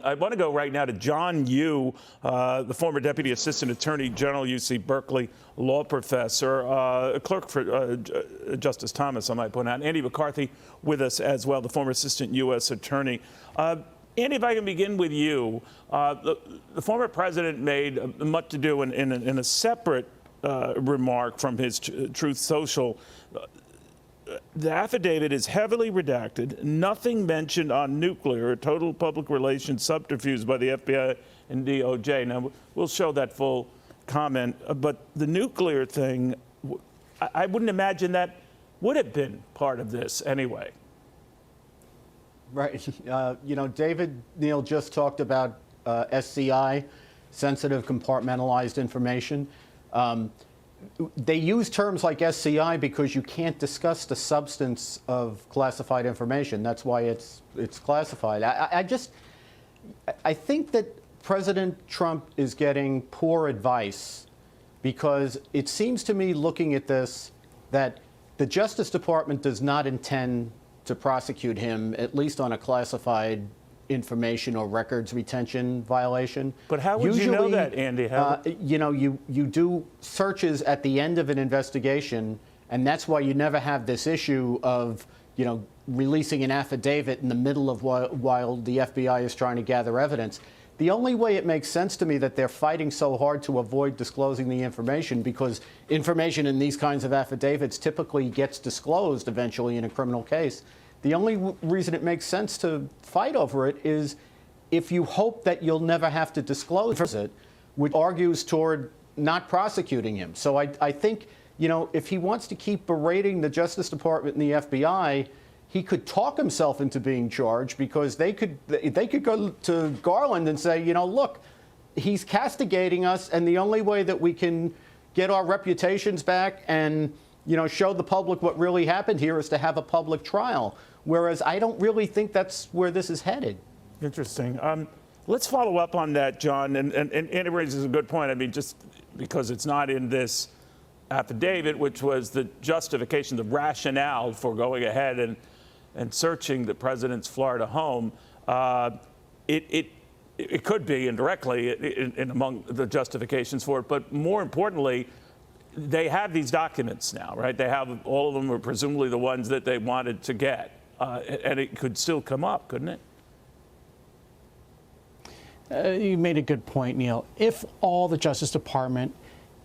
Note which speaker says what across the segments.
Speaker 1: I want to go right now to John Yoo, the former Deputy Assistant Attorney General, UC Berkeley law professor, clerk for Justice Thomas, I might point out. Andy McCarthy with us as well, the former Assistant U.S. Attorney. Andy, if I can begin with you, the former president made much to do in a separate remark from his Truth Social. The affidavit is heavily redacted, nothing mentioned on nuclear, total public relations subterfuge by the FBI and DOJ. Now, we'll show that full comment, but the nuclear thing, I wouldn't imagine that would have been part of this anyway.
Speaker 2: Right. You know, David Neal just talked about SCI, sensitive compartmentalized information. They use terms like SCI because you can't discuss the substance of classified information. That's why it's classified. I think that President Trump is getting poor advice because it seems to me, looking at this, that the Justice Department does not intend to prosecute him, at least on a classified information or records retention violation.
Speaker 1: But how would you know that, Andy?
Speaker 2: You know, you do searches at the end of an investigation, and that's why you never have this issue of, you know, releasing an affidavit in the middle of while the FBI is trying to gather evidence. The only way it makes sense to me that they're fighting so hard to avoid disclosing the information, because information in these kinds of affidavits typically gets disclosed eventually in a criminal case. The only reason it makes sense to fight over it is if you hope that you'll never have to disclose it, which argues toward not prosecuting him. So I think, you know, if he wants to keep berating the Justice Department and the FBI, he could talk himself into being charged, because they could go to Garland and say, you know, look, he's castigating us, and the only way that we can get our reputations back and, you know, show the public what really happened here is to have a public trial. Whereas I don't really think that's where this is headed.
Speaker 1: Interesting. Let's follow up on that, John. And it raises a good point. I mean, just because it's not in this affidavit, which was the justification, the rationale for going ahead and searching the president's Florida home, it could be indirectly in among the justifications for it. But more importantly, they have these documents now, right? They have, all of them are presumably the ones that they wanted to get. And it could still come up, couldn't it?
Speaker 3: You made a good point, Neil. If all the Justice Department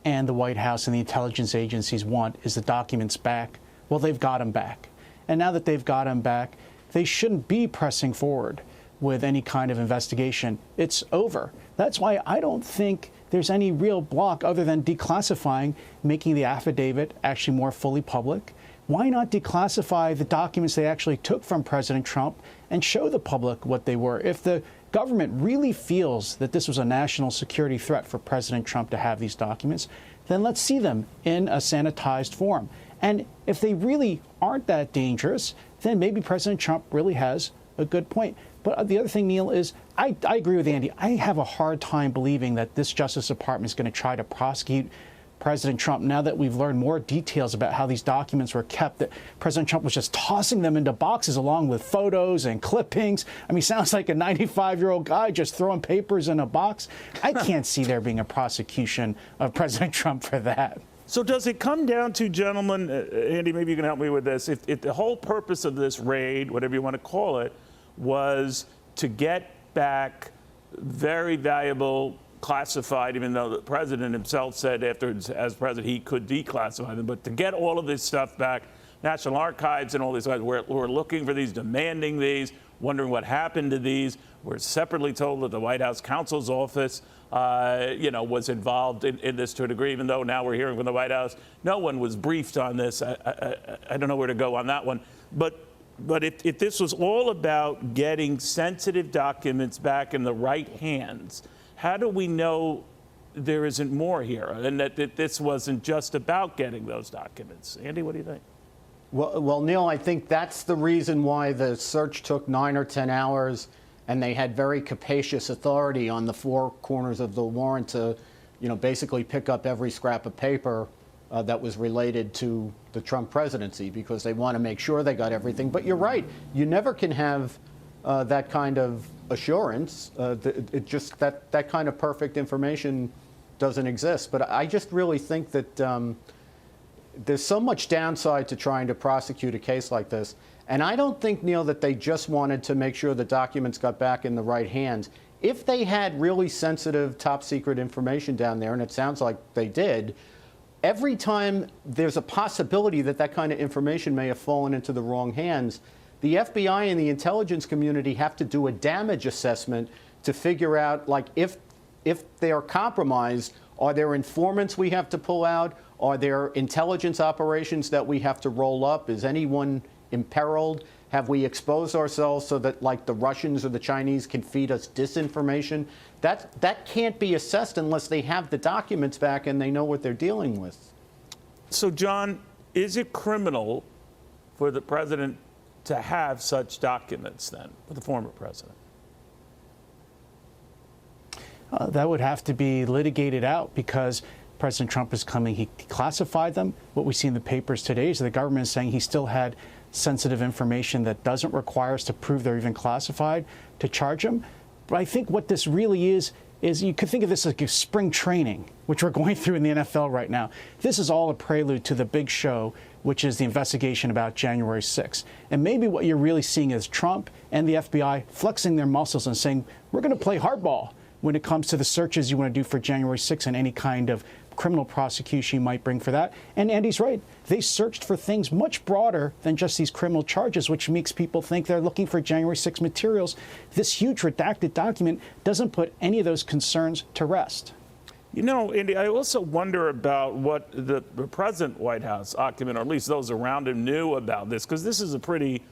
Speaker 3: and the White House and the intelligence agencies want is the documents back, well, they've got them back. And now that they've got them back, they shouldn't be pressing forward with any kind of investigation. It's over. That's why I don't think there's any real block other than declassifying, making the affidavit actually more fully public. Why not declassify the documents they actually took from President Trump and show the public what they were? If the government really feels that this was a national security threat for President Trump to have these documents, then let's see them in a sanitized form. And if they really aren't that dangerous, then maybe President Trump really has a good point. But the other thing, Neil, is I agree with Andy. I have a hard time believing that this Justice Department is going to try to prosecute President Trump now that we've learned more details about how these documents were kept, that President Trump was just tossing them into boxes along with photos and clippings. I mean, sounds like a 95-year-old guy just throwing papers in a box. I can't see there being a prosecution of President Trump for that.
Speaker 1: So does it come down to, gentlemen, Andy, maybe you can help me with this, if the whole purpose of this raid, whatever you want to call it, was to get back very valuable classified, even though the president himself said afterwards, as president, he could declassify them, but to get all of this stuff back, National Archives and all these guys, we're looking for these, demanding these, wondering what happened to these. We're separately told that the White House counsel's office, you know, was involved in this to a degree, even though now we're hearing from the White House, no one was briefed on this. I don't know where to go on that one. But if this was all about getting sensitive documents back in the right hands, how do we know there isn't more here and that this wasn't just about getting those documents? Andy, what do you think?
Speaker 2: Well, Neil, I think that's the reason why the search took 9 or 10 hours, and they had very capacious authority on the four corners of the warrant to, you know, basically pick up every scrap of paper that was related to the Trump presidency, because they want to make sure they got everything. But you're right, you never can have that kind of assurance. It just that kind of perfect information doesn't exist. But I just really think that there's so much downside to trying to prosecute a case like this. And I don't think, Neil, that they just wanted to make sure the documents got back in the right hands. If they had really sensitive, top secret information down there, and it sounds like they did, every time there's a possibility that that kind of information may have fallen into the wrong hands, the FBI and the intelligence community have to do a damage assessment to figure out, like, if they are compromised, are there informants we have to pull out? Are there intelligence operations that we have to roll up? Is anyone imperiled? Have we exposed ourselves so that, like, the Russians or the Chinese can feed us disinformation? That can't be assessed unless they have the documents back and they know what they're dealing with.
Speaker 1: So, John, is it criminal for the president to have such documents then, for the former president?
Speaker 3: That would have to be litigated out because President Trump is coming. He classified them. What we see in the papers today is the government is saying he still had sensitive information that doesn't require us to prove they're even classified to charge him. But I think what this really is you could think of this like a spring training, which we're going through in the NFL right now. This is all a prelude to the big show, which is the investigation about January 6th. And maybe what you're really seeing is Trump and the FBI flexing their muscles and saying, we're going to play hardball when it comes to the searches you want to do for January 6th and any kind of criminal prosecution you might bring for that. And Andy's right. They searched for things much broader than just these criminal charges, which makes people think they're looking for January 6 materials. This huge redacted document doesn't put any of those concerns to rest.
Speaker 1: You know, Andy, I also wonder about what the present White House occupant, or at least those around him, knew about this, because this is a pretty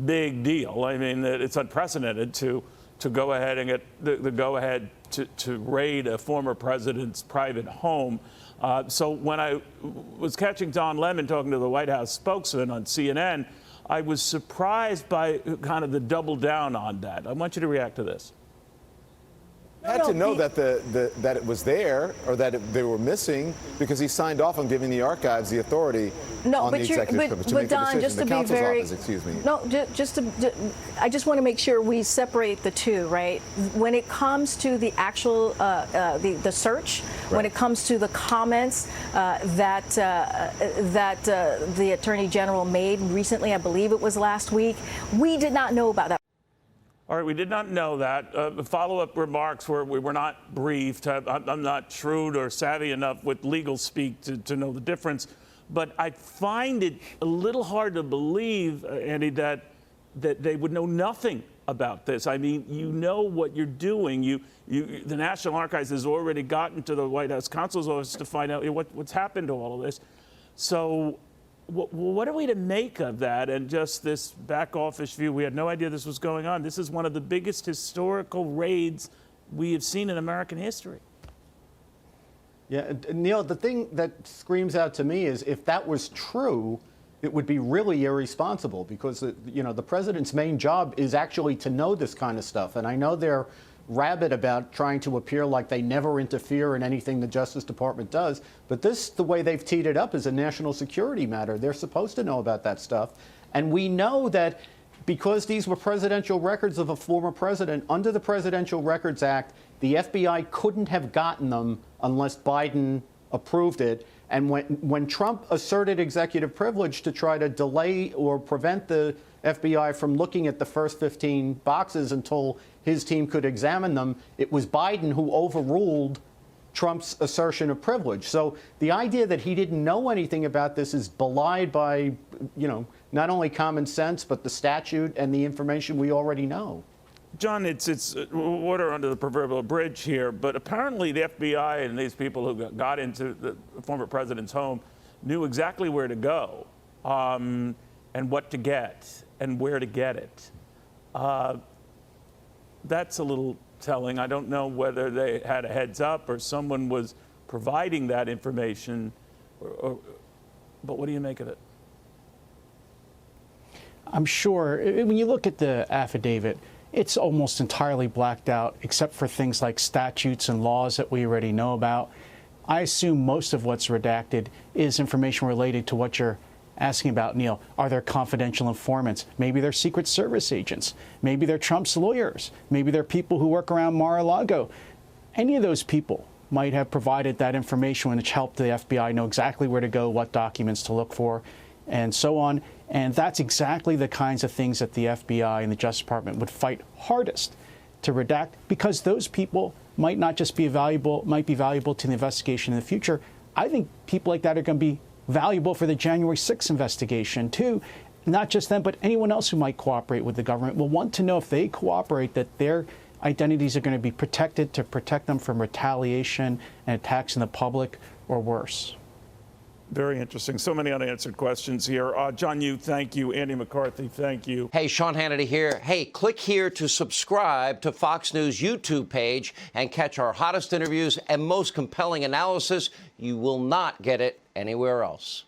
Speaker 1: big deal. I mean, it's unprecedented to go ahead and get the go-ahead to raid a former president's private home. So when I was catching Don Lemon talking to the White House spokesman on CNN, I was surprised by kind of the double down on that. I want you to react to this.
Speaker 4: Had to know that that it was there, or that they were missing, because he signed off on giving the archives the authority on the executive privilege to make
Speaker 5: Don,
Speaker 4: the
Speaker 5: just
Speaker 4: decision.
Speaker 5: to
Speaker 4: The
Speaker 5: be
Speaker 4: counsel's
Speaker 5: very,
Speaker 4: office, excuse me.
Speaker 5: No, I just want to make sure we separate the two, right? When it comes to the actual the search,
Speaker 4: Right.
Speaker 5: when it comes to the comments that the Attorney General made recently, I believe it was last week, we did not know about that.
Speaker 1: All right, we did not know that. The follow-up remarks were we were not briefed. I'm not shrewd or savvy enough with legal speak to know the difference. But I find it a little hard to believe, Andy, that they would know nothing about this. I mean, you know what you're doing. The National Archives has already gotten to the White House counsel's office to find out what's happened to all of this. So what are we to make of that? And just this back office view, we had no idea this was going on. This is one of the biggest historical raids we have seen in American history.
Speaker 2: Yeah, Neil, the thing that screams out to me is if that was true, it would be really irresponsible, because the president's main job is actually to know this kind of stuff. And I know they're rabid about trying to appear like they never interfere in anything the Justice Department does, but this, the way they've teed it up, is a national security matter. They're supposed to know about that stuff. And we know that because these were presidential records of a former president, under the Presidential Records Act, the FBI couldn't have gotten them unless Biden approved it. And when Trump asserted executive privilege to try to delay or prevent the FBI from looking at the first 15 boxes until his team could examine them, it was Biden who overruled Trump's assertion of privilege. So the idea that he didn't know anything about this is belied by, not only common sense, but the statute and the information we already know.
Speaker 1: John, it's water under the proverbial bridge here, but apparently the FBI and these people who got into the former president's home knew exactly where to go and what to get and where to get it. That's a little telling. I don't know whether they had a heads up or someone was providing that information, but what do you make of it?
Speaker 3: I'm sure when you look at the affidavit, it's almost entirely blacked out, except for things like statutes and laws that we already know about. I assume most of what's redacted is information related to what you're asking about, Neil, are there confidential informants? Maybe they're Secret Service agents. Maybe they're Trump's lawyers. Maybe they're people who work around Mar-a-Lago. Any of those people might have provided that information which helped the FBI know exactly where to go, what documents to look for, and so on. And that's exactly the kinds of things that the FBI and the Justice Department would fight hardest to redact, because those people might not just be valuable, might be valuable to the investigation in the future. I think people like that are going to be valuable for the January 6th investigation, too. Not just them, but anyone else who might cooperate with the government will want to know, if they cooperate, that their identities are going to be protected, to protect them from retaliation and attacks in the public or worse.
Speaker 1: Very interesting. So many unanswered questions here. John Yoo, thank you. Andy McCarthy, thank you.
Speaker 6: Hey, Sean Hannity here. Hey, click here to subscribe to Fox News YouTube page and catch our hottest interviews and most compelling analysis. You will not get it anywhere else.